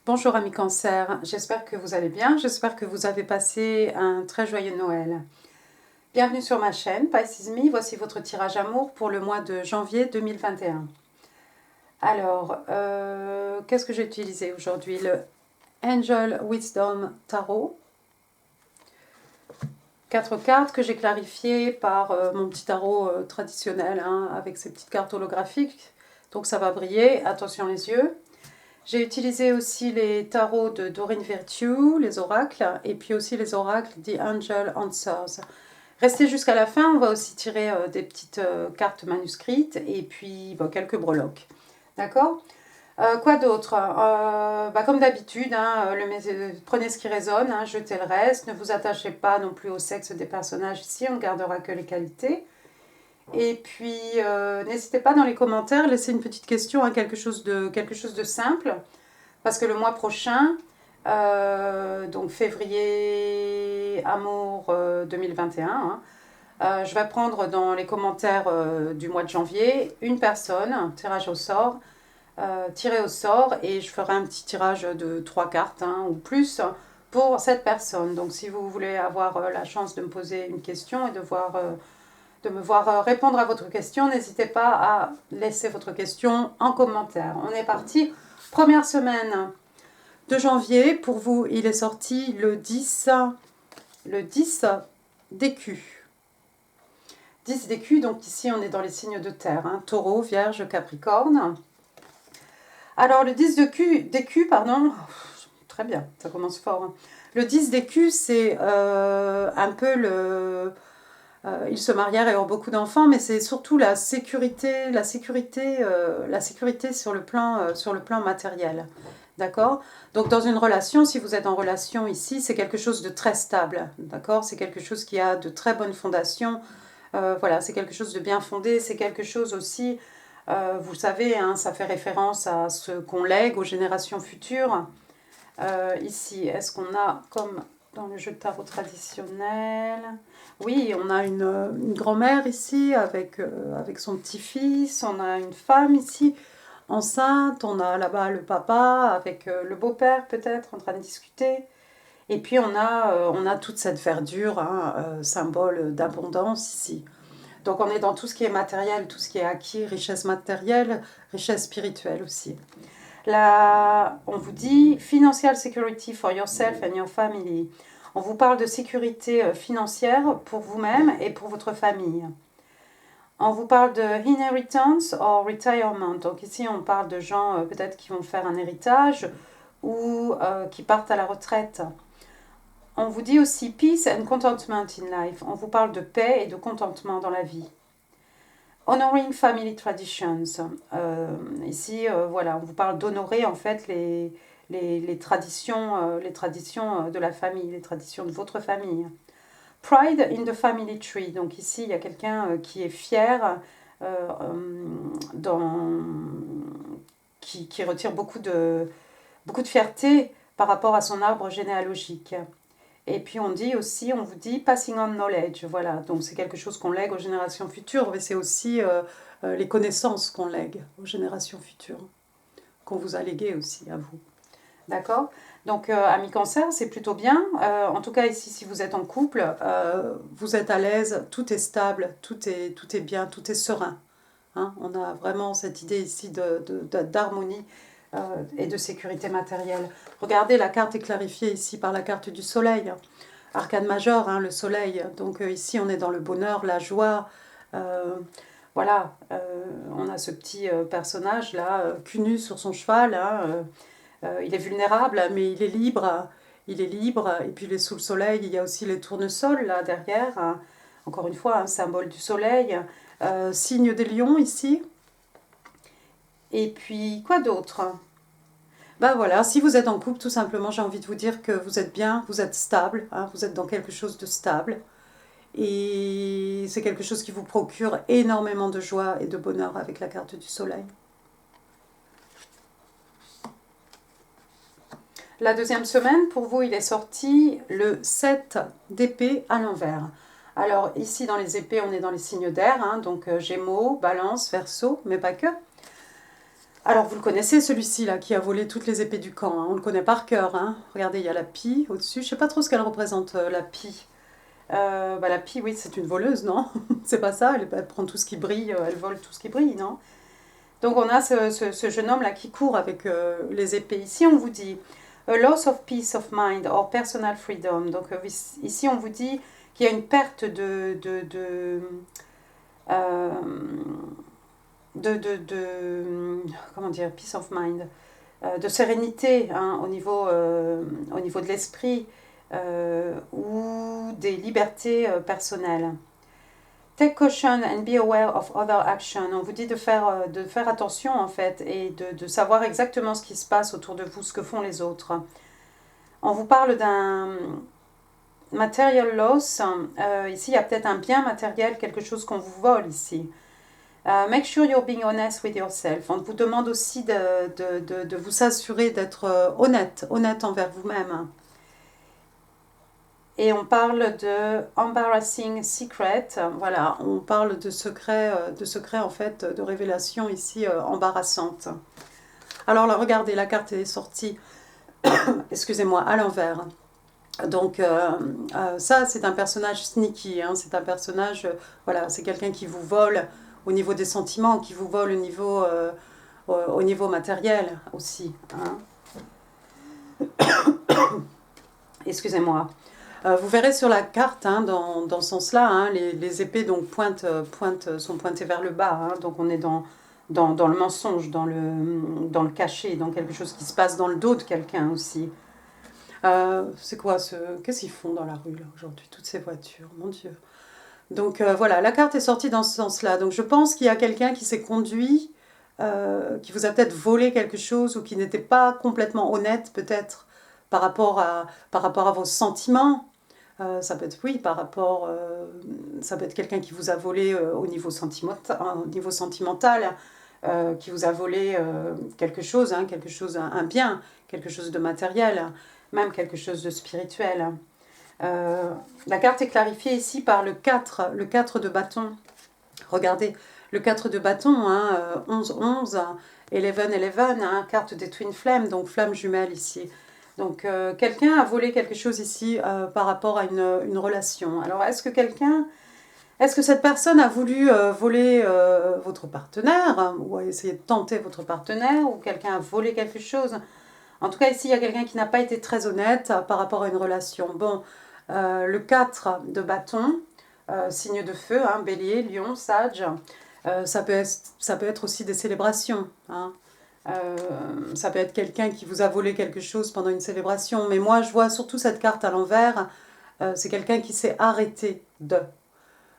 Bonjour amis Cancer, j'espère que vous allez bien, j'espère que vous avez passé un très joyeux Noël. Bienvenue sur ma chaîne Pisces Me, voici votre tirage amour pour le mois de janvier 2021. Alors, qu'est-ce que j'ai utilisé aujourd'hui? Le Angel Wisdom Tarot. 4 cartes que j'ai clarifiées par mon petit tarot traditionnel, hein, avec ces petites cartes holographiques. Donc ça va briller, attention les yeux. J'ai utilisé aussi les tarots de Doreen Virtue, les oracles, et puis aussi les oracles The Angel Answers. Restez jusqu'à la fin, on va aussi tirer des petites cartes manuscrites et puis bon, quelques breloques. D'accord. Quoi d'autre? Comme d'habitude, hein, prenez ce qui résonne, hein, jetez le reste. Ne vous attachez pas non plus au sexe des personnages ici, on ne gardera que les qualités. Et puis, n'hésitez pas dans les commentaires, laissez une petite question, hein, quelque chose de simple. Parce que le mois prochain, donc février amour 2021, hein, je vais prendre dans les commentaires du mois de janvier une personne, tirage au sort, tiré au sort, et je ferai un petit tirage de 3 cartes, hein, ou plus pour cette personne. Donc si vous voulez avoir la chance de me poser une question et de me voir répondre à votre question, n'hésitez pas à laisser votre question en commentaire. On est parti. Première semaine de janvier. Pour vous, il est sorti le 10 d'écu. 10 d'écu, donc ici on est dans les signes de terre, hein, Taureau, Vierge, Capricorne. Alors le 10 d'écu, pardon, très bien, ça commence fort. Hein. Le 10 d'écu, c'est un peu le... ils se marièrent et ont beaucoup d'enfants, mais c'est surtout la sécurité sur le plan matériel. D'accord? Donc dans une relation, si vous êtes en relation ici, c'est quelque chose de très stable. D'accord? C'est quelque chose qui a de très bonnes fondations. Voilà, c'est quelque chose de bien fondé. C'est quelque chose aussi, vous savez, hein, ça fait référence à ce qu'on lègue aux générations futures. Ici, est-ce qu'on a, comme dans le jeu de tarot traditionnel, oui, on a une grand-mère ici avec son petit-fils, on a une femme ici enceinte, on a là-bas le papa avec le beau-père peut-être en train de discuter. Et puis on a toute cette verdure, hein, symbole d'abondance ici. Donc on est dans tout ce qui est matériel, tout ce qui est acquis, richesse matérielle, richesse spirituelle aussi. Là, on vous dit Financial Security for yourself and your family. On vous parle de sécurité financière pour vous-même et pour votre famille. On vous parle de inheritance or retirement. Donc ici, on parle de gens peut-être qui vont faire un héritage ou qui partent à la retraite. On vous dit aussi peace and contentment in life. On vous parle de paix et de contentement dans la vie. Honoring family traditions. Ici, voilà, on vous parle d'honorer en fait les traditions de la famille, les traditions de votre famille. Pride in the family tree. Donc ici, il y a quelqu'un qui est fier, qui retire beaucoup de fierté par rapport à son arbre généalogique. Et puis on dit aussi, on vous dit passing on knowledge, voilà, donc c'est quelque chose qu'on lègue aux générations futures, mais c'est aussi les connaissances qu'on lègue aux générations futures, qu'on vous a léguées aussi à vous. D'accord? Donc, amis cancer, c'est plutôt bien. En tout cas, ici, si vous êtes en couple, vous êtes à l'aise, tout est stable, tout est bien, tout est serein. Hein? On a vraiment cette idée ici d'harmonie et de sécurité matérielle. Regardez, la carte est clarifiée ici par la carte du soleil. Arcane majeur, hein, le soleil. Donc ici, on est dans le bonheur, la joie. Voilà, on a ce petit personnage là, cul nu sur son cheval. Hein, il est vulnérable, mais il est libre. Il est libre. Et puis, il est sous le soleil. Il y a aussi les tournesols là derrière. Hein. Encore une fois, un symbole du soleil. Signe des lions ici. Et puis, quoi d'autre? Ben voilà, si vous êtes en couple, tout simplement, j'ai envie de vous dire que vous êtes bien, vous êtes stable, hein, vous êtes dans quelque chose de stable. Et c'est quelque chose qui vous procure énormément de joie et de bonheur avec la carte du soleil. La deuxième semaine, pour vous, il est sorti le 7 d'épée à l'envers. Alors ici, dans les épées, on est dans les signes d'air, hein, donc Gémeaux, Balance, Verseau, mais pas que. Alors, vous le connaissez, celui-ci, là, qui a volé toutes les épées du camp, hein. On le connaît par cœur, hein. Regardez, il y a la pie au-dessus. Je sais pas trop ce qu'elle représente, la pie. Bah, la pie, oui, c'est une voleuse, non? C'est pas ça, elle prend tout ce qui brille, elle vole tout ce qui brille, non? Donc, on a ce jeune homme-là qui court avec les épées. Ici, on vous dit a loss of peace of mind or personal freedom. Donc, ici, on vous dit qu'il y a une perte euh, comment dire, peace of mind, de sérénité, hein, au niveau de l'esprit, ou des libertés personnelles. Take caution and be aware of other action. On vous dit de faire attention en fait et de savoir exactement ce qui se passe autour de vous, ce que font les autres. On vous parle d'un material loss. Ici, il y a peut-être un bien matériel, quelque chose qu'on vous vole ici. Make sure you're being honest with yourself. On vous demande aussi de vous assurer d'être honnête envers vous-même. Et on parle de embarrassing secret. Voilà, on parle de secrets en fait, de révélations ici embarrassantes. Alors là, regardez, la carte est sortie, excusez-moi, à l'envers. Donc ça, c'est un personnage sneaky, hein, c'est un personnage, voilà, c'est quelqu'un qui vous vole au niveau des sentiments, qui vous vole au niveau matériel aussi, hein. Excusez-moi. Vous verrez sur la carte, hein, dans ce sens-là, hein, les épées donc, sont pointées vers le bas, hein, donc on est dans le mensonge, dans le caché, dans quelque chose qui se passe dans le dos de quelqu'un aussi. C'est quoi qu'est-ce qu'ils font dans la rue là aujourd'hui, toutes ces voitures, mon Dieu. Donc voilà, la carte est sortie dans ce sens-là. Donc je pense qu'il y a quelqu'un qui s'est conduit, qui vous a peut-être volé quelque chose ou qui n'était pas complètement honnête peut-être par rapport à vos sentiments. Ça peut être, oui, ça peut être quelqu'un qui vous a volé au niveau sentimental, qui vous a volé quelque chose, hein, un bien, quelque chose de matériel, même quelque chose de spirituel. La carte est clarifiée ici par le 4 de bâton. Regardez, le 4 de bâton, hein, 11-11, 11-11, hein, carte des Twin Flames, donc flamme jumelle ici. Donc quelqu'un a volé quelque chose ici par rapport à une relation. Alors est-ce que cette personne a voulu voler votre partenaire, hein, ou a essayé de tenter votre partenaire, ou quelqu'un a volé quelque chose? En tout cas ici il y a quelqu'un qui n'a pas été très honnête par rapport à une relation. Bon, le 4 de bâton, signe de feu, hein, bélier, lion, sage, ça peut être aussi des célébrations, hein. Ça peut être quelqu'un qui vous a volé quelque chose pendant une célébration, mais moi je vois surtout cette carte à l'envers, c'est quelqu'un qui s'est arrêté de.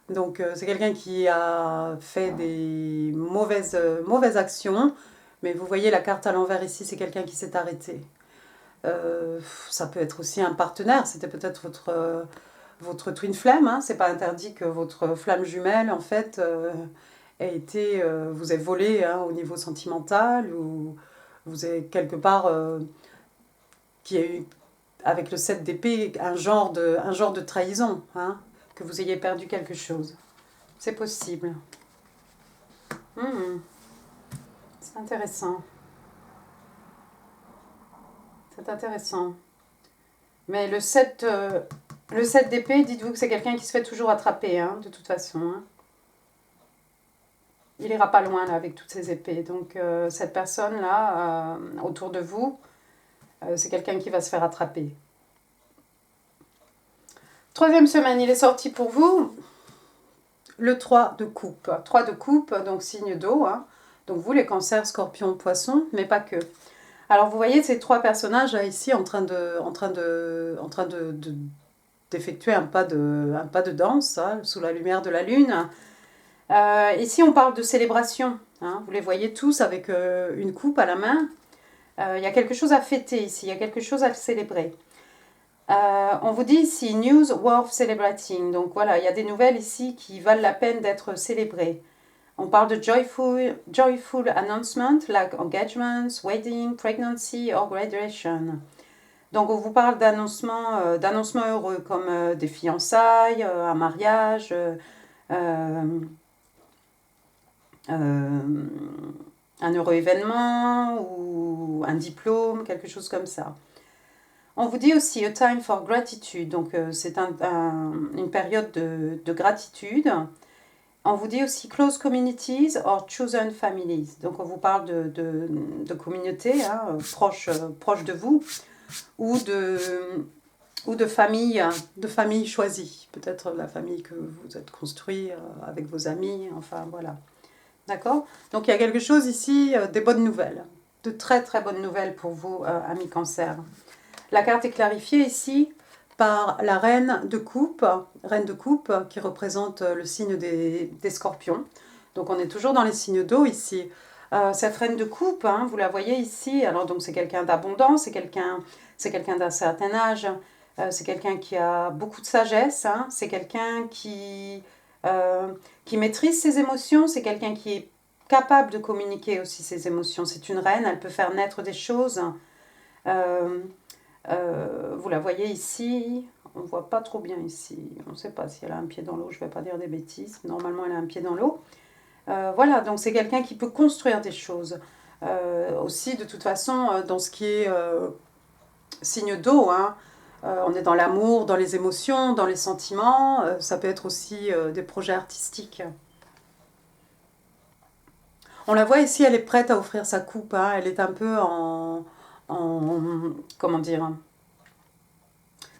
Donc c'est quelqu'un qui a fait des mauvaises actions, mais vous voyez la carte à l'envers ici, c'est quelqu'un qui s'est arrêté. Ça peut être aussi un partenaire, c'était peut-être votre twin flame, hein. C'est pas interdit que votre flamme jumelle en fait vous ait volé, hein, au niveau sentimental, ou vous avez quelque part qui a eu avec le 7 d'épée un genre de trahison, hein, que vous ayez perdu quelque chose. C'est possible. C'est intéressant. C'est intéressant. Mais le 7 d'épée, dites-vous que c'est quelqu'un qui se fait toujours attraper, hein, de toute façon, hein. Il ira pas loin là avec toutes ces épées. Donc cette personne-là, autour de vous, c'est quelqu'un qui va se faire attraper. Troisième semaine, il est sorti pour vous le 3 de coupe. 3 de coupe, donc signe d'eau, hein. Donc vous, les cancers, scorpions, poissons, mais pas que. Alors vous voyez ces trois personnages là, ici en train d'effectuer un pas de danse, hein, sous la lumière de la lune. Ici on parle de célébration, hein. Vous les voyez tous avec une coupe à la main. Il y a quelque chose à fêter ici, il y a quelque chose à célébrer. On vous dit ici news worth celebrating. Donc voilà, il y a des nouvelles ici qui valent la peine d'être célébrées. On parle de joyful announcement, like engagements, wedding, pregnancy or graduation. Donc on vous parle d'annoncements heureux comme des fiançailles, un mariage, un heureux événement ou un diplôme, quelque chose comme ça. On vous dit aussi a time for gratitude, donc c'est une période de gratitude. On vous dit aussi close communities or chosen families, donc on vous parle de communautés hein, proches de vous ou de familles choisies, peut-être la famille que vous êtes construit avec vos amis, enfin voilà. D'accord. Donc il y a quelque chose ici, des bonnes nouvelles, de très très bonnes nouvelles pour vous, amis cancer. La carte est clarifiée ici par la reine de coupe qui représente le signe des scorpions. Donc on est toujours dans les signes d'eau ici. Cette reine de coupe, hein, vous la voyez ici, alors donc c'est quelqu'un d'abondant, c'est quelqu'un d'un certain âge, c'est quelqu'un qui a beaucoup de sagesse, hein, c'est quelqu'un qui maîtrise ses émotions, c'est quelqu'un qui est capable de communiquer aussi ses émotions. C'est une reine, elle peut faire naître des choses. Vous la voyez ici, on ne voit pas trop bien ici, on ne sait pas si elle a un pied dans l'eau, je ne vais pas dire des bêtises, normalement elle a un pied dans l'eau. Voilà, donc c'est quelqu'un qui peut construire des choses. Aussi, de toute façon, dans ce qui est signe d'eau, hein, on est dans l'amour, dans les émotions, dans les sentiments, ça peut être aussi des projets artistiques. On la voit ici, elle est prête à offrir sa coupe, hein, elle est un peu comment dire,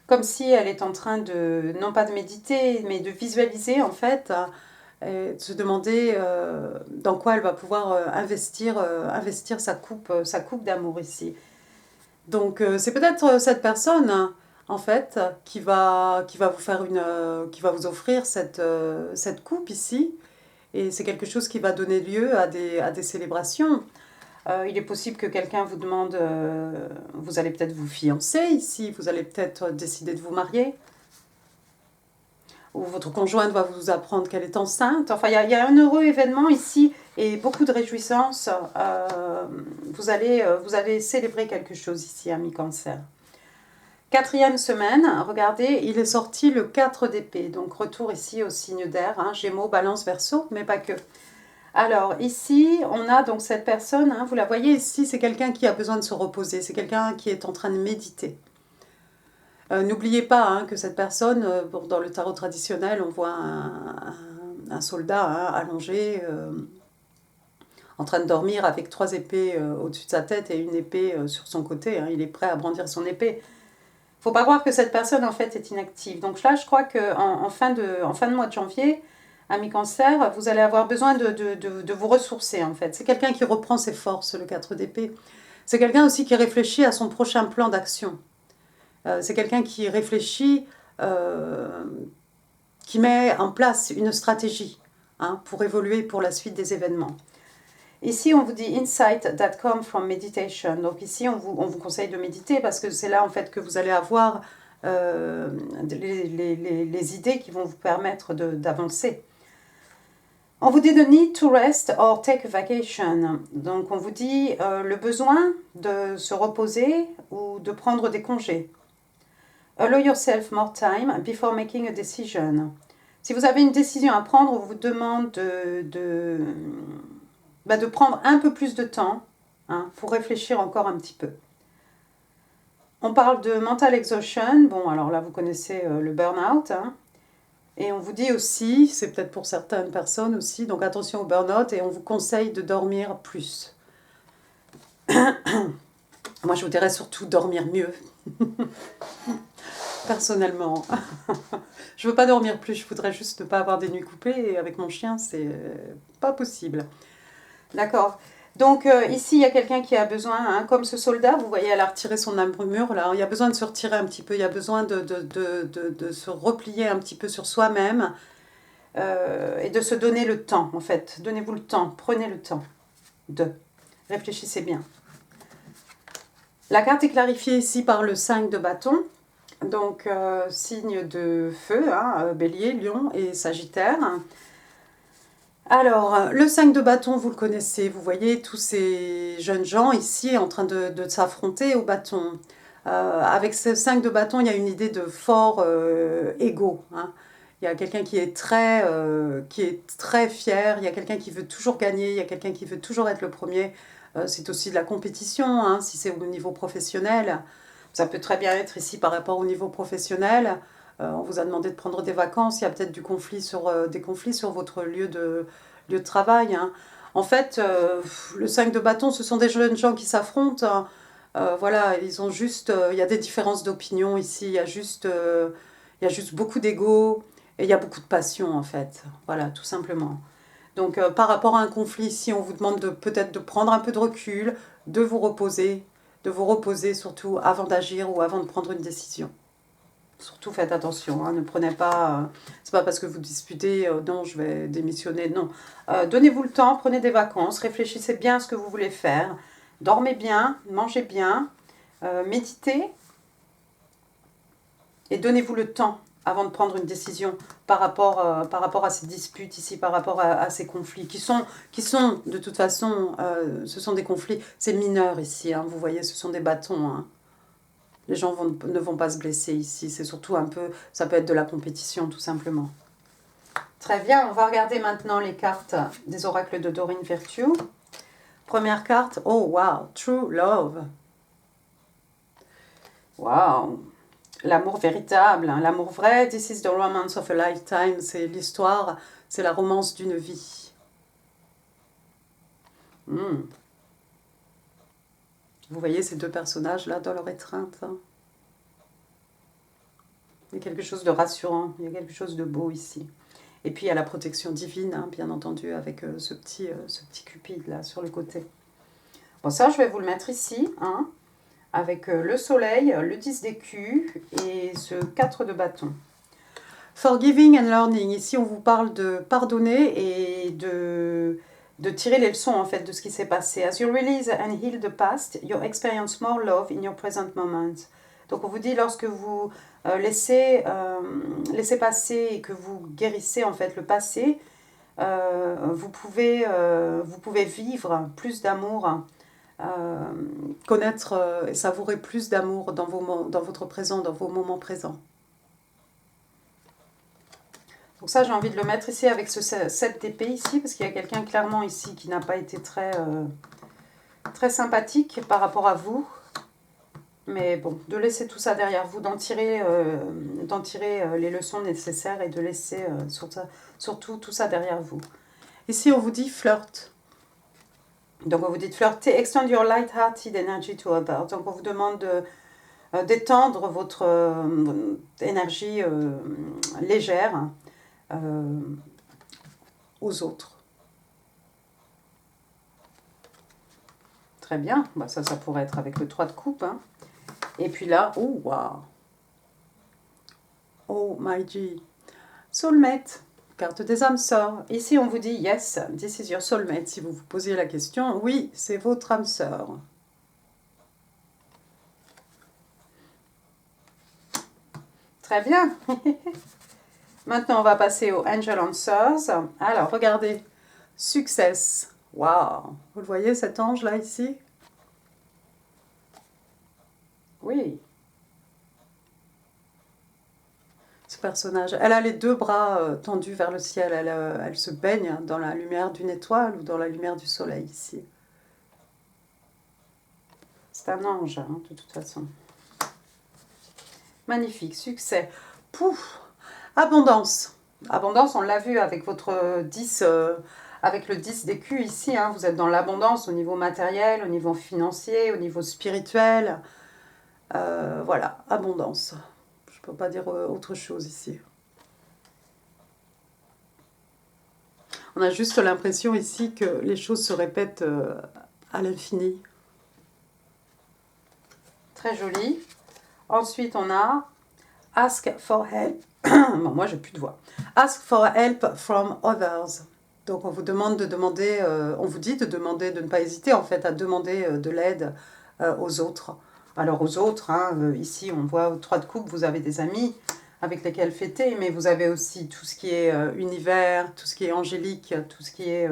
comme si elle est en train de, non pas de méditer, mais de visualiser en fait, et de se demander dans quoi elle va pouvoir investir sa coupe d'amour ici. Donc c'est peut-être cette personne en fait qui va vous faire qui va vous offrir cette coupe ici, et c'est quelque chose qui va donner lieu à des célébrations. Il est possible que quelqu'un vous demande, vous allez peut-être vous fiancer ici, vous allez peut-être décider de vous marier, ou votre conjointe va vous apprendre qu'elle est enceinte. Enfin, il y a un heureux événement ici et beaucoup de réjouissance. Vous allez célébrer quelque chose ici, ami cancer. Quatrième semaine, regardez, il est sorti le 4 d'épée, donc retour ici au signe d'air, hein, Gémeaux, Balance, Verseau, mais pas que. Alors ici, on a donc cette personne, hein, vous la voyez ici, c'est quelqu'un qui a besoin de se reposer, c'est quelqu'un qui est en train de méditer. N'oubliez pas hein, que cette personne, dans le tarot traditionnel, on voit un soldat hein, allongé, en train de dormir avec 3 épées au-dessus de sa tête et une épée sur son côté. Hein, il est prêt à brandir son épée. Faut pas croire que cette personne en fait est inactive. Donc là, je crois qu'en fin de mois de janvier, ami cancer, vous allez avoir besoin de vous ressourcer en fait. C'est quelqu'un qui reprend ses forces, le 4 d'épée. C'est quelqu'un aussi qui réfléchit à son prochain plan d'action. C'est quelqu'un qui réfléchit, qui met en place une stratégie hein, pour évoluer pour la suite des événements. Ici, on vous dit insight that come from meditation. Donc ici, on vous conseille de méditer parce que c'est là en fait que vous allez avoir les idées qui vont vous permettre d'avancer. On vous dit the need to rest or take a vacation. Donc on vous dit le besoin de se reposer ou de prendre des congés. Allow yourself more time before making a decision. Si vous avez une décision à prendre, on vous demande de prendre un peu plus de temps hein, pour réfléchir encore un petit peu. On parle de mental exhaustion. Bon, alors là, vous connaissez le burn-out. Hein. Et on vous dit aussi, c'est peut-être pour certaines personnes aussi, donc attention au burn-out et on vous conseille de dormir plus. Moi, je vous dirais surtout dormir mieux. Personnellement. Je veux pas dormir plus, je voudrais juste ne pas avoir des nuits coupées et avec mon chien, c'est pas possible. D'accord. Donc ici, il y a quelqu'un qui a besoin, hein, comme ce soldat, vous voyez, elle a retiré son armure, là, il y a besoin de se retirer un petit peu, il y a besoin de se replier un petit peu sur soi-même et de se donner le temps, en fait. Donnez-vous le temps, prenez le temps de. Réfléchissez bien. La carte est clarifiée ici par le 5 de bâton, donc signe de feu, hein, bélier, lion et sagittaire. Alors, le 5 de bâton, vous le connaissez, vous voyez tous ces jeunes gens ici en train de s'affronter au bâton. Avec ce 5 de bâton, il y a une idée de fort ego. Hein. Il y a quelqu'un qui est très fier, il y a quelqu'un qui veut toujours gagner, il y a quelqu'un qui veut toujours être le premier. C'est aussi de la compétition, hein, si c'est au niveau professionnel. Ça peut très bien être ici par rapport au niveau professionnel. On vous a demandé de prendre des vacances, il y a peut-être des conflits sur votre lieu de travail. Hein. En fait, le 5 de bâton, ce sont des jeunes gens qui s'affrontent. Hein. Voilà, ils ont juste, il y a des différences d'opinion ici, il y a juste beaucoup d'ego et il y a beaucoup de passion en fait. Voilà, tout simplement. Donc par rapport à un conflit, ici, on vous demande peut-être de prendre un peu de recul, de vous reposer surtout avant d'agir ou avant de prendre une décision. Surtout faites attention, hein, ne prenez pas, c'est pas parce que vous disputez, non, je vais démissionner, non. Donnez-vous le temps, prenez des vacances, réfléchissez bien à ce que vous voulez faire, dormez bien, mangez bien, méditez et donnez-vous le temps avant de prendre une décision par rapport à ces disputes ici, par rapport à ces conflits, qui sont de toute façon, ce sont des conflits, c'est mineur ici, hein, vous voyez, ce sont des bâtons. Hein. Les gens ne vont pas se blesser ici, c'est surtout un peu, ça peut être de la compétition tout simplement. Très bien, on va regarder maintenant les cartes des oracles de Doreen Virtue. Première carte, oh wow, True Love. Wow. L'amour véritable, hein, l'amour vrai, this is the romance of a lifetime, c'est l'histoire, c'est la romance d'une vie. Vous voyez ces deux personnages-là dans leur étreinte. Hein. Il y a quelque chose de rassurant, il y a quelque chose de beau ici. Et puis il y a la protection divine, hein, bien entendu, avec ce petit cupide là sur le côté. Bon, ça je vais vous le mettre ici, hein, avec le soleil, le 10 d'écus et ce 4 de bâton. Forgiving and learning, ici on vous parle de pardonner et de tirer les leçons en fait de ce qui s'est passé. As you release and heal the past, you experience more love in your present moment. Donc on vous dit lorsque vous laissez passer et que vous guérissez en fait le passé, vous pouvez vivre plus d'amour, connaître et savourer plus d'amour dans votre présent, dans vos moments présents. Donc ça, j'ai envie de le mettre ici avec ce 7 d'épée ici, parce qu'il y a quelqu'un clairement ici qui n'a pas été très sympathique par rapport à vous. Mais bon, de laisser tout ça derrière vous, d'en tirer les leçons nécessaires et de laisser surtout tout ça derrière vous. Ici, on vous dit flirt. Donc, on vous dit de flirter. Extend your light-hearted energy to others. Donc, on vous demande d'étendre votre énergie légère aux autres. Très bien. Bah, ça pourrait être avec le 3 de coupe. Hein. Et puis là, oh, wow. Oh, my G. Soulmate. Carte des âmes sœurs. Ici, on vous dit yes, this is your soulmate. Si vous vous posiez la question, oui, c'est votre âme sœur. Très bien. Maintenant, on va passer au Angel Answers. Alors, regardez. Success. Waouh. Vous le voyez, cet ange-là, ici? Oui. Ce personnage. Elle a les deux bras tendus vers le ciel. Elle se baigne dans la lumière d'une étoile ou dans la lumière du soleil, ici. C'est un ange, hein, de toute façon. Magnifique. Succès. Pouf. Abondance. Abondance, on l'a vu avec votre 10, avec le 10 d'écus ici. Hein, vous êtes dans l'abondance au niveau matériel, au niveau financier, au niveau spirituel. Voilà, abondance. Je ne peux pas dire autre chose ici. On a juste l'impression ici que les choses se répètent à l'infini. Très joli. Ensuite, on a Ask for help. Bon, moi, j'ai plus de voix. Ask for help from others. Donc, on vous demande de demander, on vous dit de demander, de ne pas hésiter en fait à demander de l'aide aux autres. Alors aux autres, hein, ici on voit au 3 de coupe, vous avez des amis avec lesquels fêter, mais vous avez aussi tout ce qui est univers, tout ce qui est angélique, tout ce qui est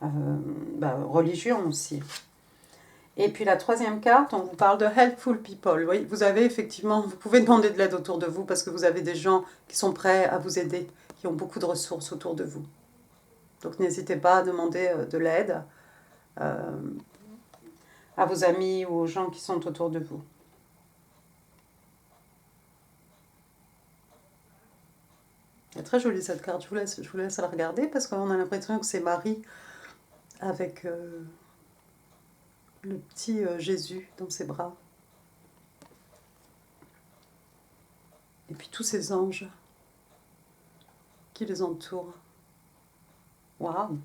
religion aussi. Et puis la troisième carte, on vous parle de helpful people. Oui, vous avez effectivement, vous pouvez demander de l'aide autour de vous parce que vous avez des gens qui sont prêts à vous aider, qui ont beaucoup de ressources autour de vous. Donc n'hésitez pas à demander de l'aide à vos amis ou aux gens qui sont autour de vous. C'est très jolie cette carte, je vous laisse la regarder parce qu'on a l'impression que c'est Marie avec le petit Jésus dans ses bras. Et puis tous ces anges qui les entourent. Waouh!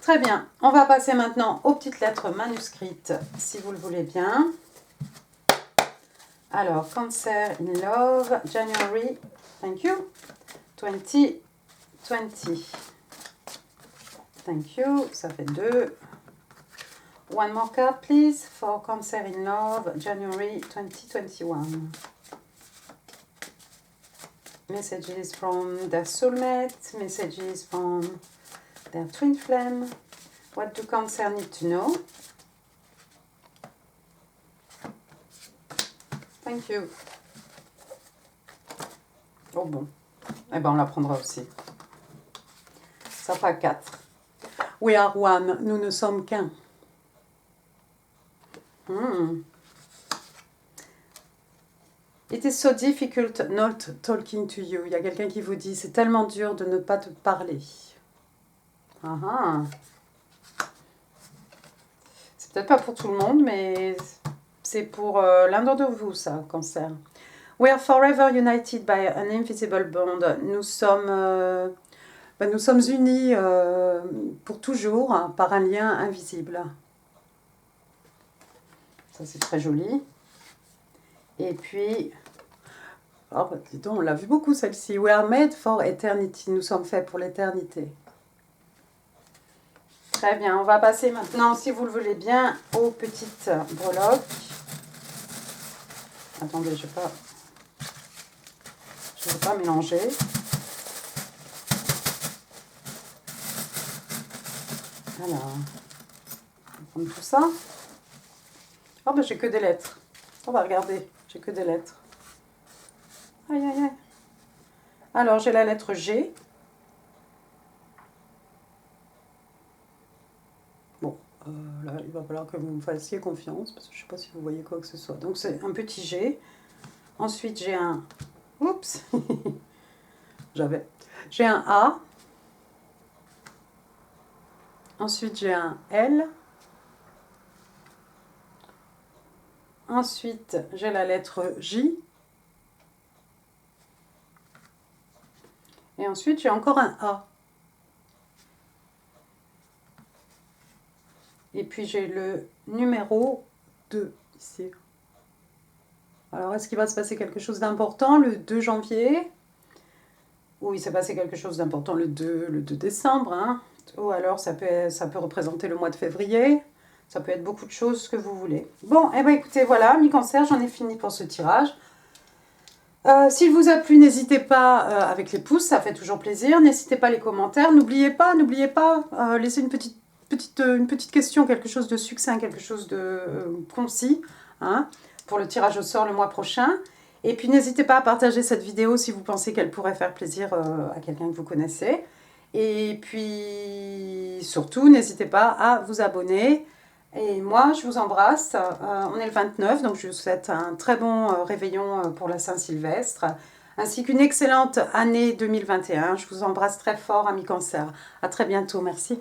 Très bien, on va passer maintenant aux petites lettres manuscrites, si vous le voulez bien. Alors, Cancer in Love, January, thank you, 2020. Thank you, ça fait 2. One more card, please, for Cancer in Love, January 2021. Messages from their soulmate, messages from their twin flame. What do Cancer need to know? Thank you. Oh bon. Eh bien, on la prendra aussi. Ça fera 4. We are one. Nous ne sommes qu'un. It is so difficult not talking to you. Il y a quelqu'un qui vous dit, c'est tellement dur de ne pas te parler. C'est peut-être pas pour tout le monde, mais c'est pour l'un d'entre vous, ça, Cancer. We are forever united by an invisible bond. Nous sommes unis pour toujours par un lien invisible. Ça, c'est très joli. Et puis, oh, dis donc, on l'a vu beaucoup celle-ci. We are made for eternity. Nous sommes faits pour l'éternité. Très bien, on va passer maintenant, si vous le voulez bien, aux petites breloques. Attendez, je ne vais pas mélanger. Alors, on va prendre tout ça. Oh, ben j'ai que des lettres. On va regarder, j'ai que des lettres. Aïe, aïe, aïe. Alors, j'ai la lettre G. Bon, là, il va falloir que vous me fassiez confiance, parce que je ne sais pas si vous voyez quoi que ce soit. Donc, c'est un petit G. Ensuite, j'ai un... Oups. J'ai un A. Ensuite, j'ai un L. Ensuite, j'ai la lettre J. Et ensuite, j'ai encore un A. Et puis, j'ai le numéro 2 ici. Alors, est-ce qu'il va se passer quelque chose d'important le 2 janvier? Ou il s'est passé quelque chose d'important le 2 décembre, hein? Ou alors, ça peut représenter le mois de février. Ça peut être beaucoup de choses, ce que vous voulez. Bon, eh bien, écoutez, voilà, mi-cancer, j'en ai fini pour ce tirage. S'il vous a plu, n'hésitez pas avec les pouces, ça fait toujours plaisir. N'hésitez pas les commentaires. N'oubliez pas, laissez une petite question, quelque chose de succinct, quelque chose de concis, hein, pour le tirage au sort le mois prochain. Et puis n'hésitez pas à partager cette vidéo si vous pensez qu'elle pourrait faire plaisir à quelqu'un que vous connaissez. Et puis surtout, n'hésitez pas à vous abonner. Et moi, je vous embrasse. On est le 29, donc je vous souhaite un très bon réveillon pour la Saint-Sylvestre, ainsi qu'une excellente année 2021. Je vous embrasse très fort, amis Cancer. À très bientôt, merci.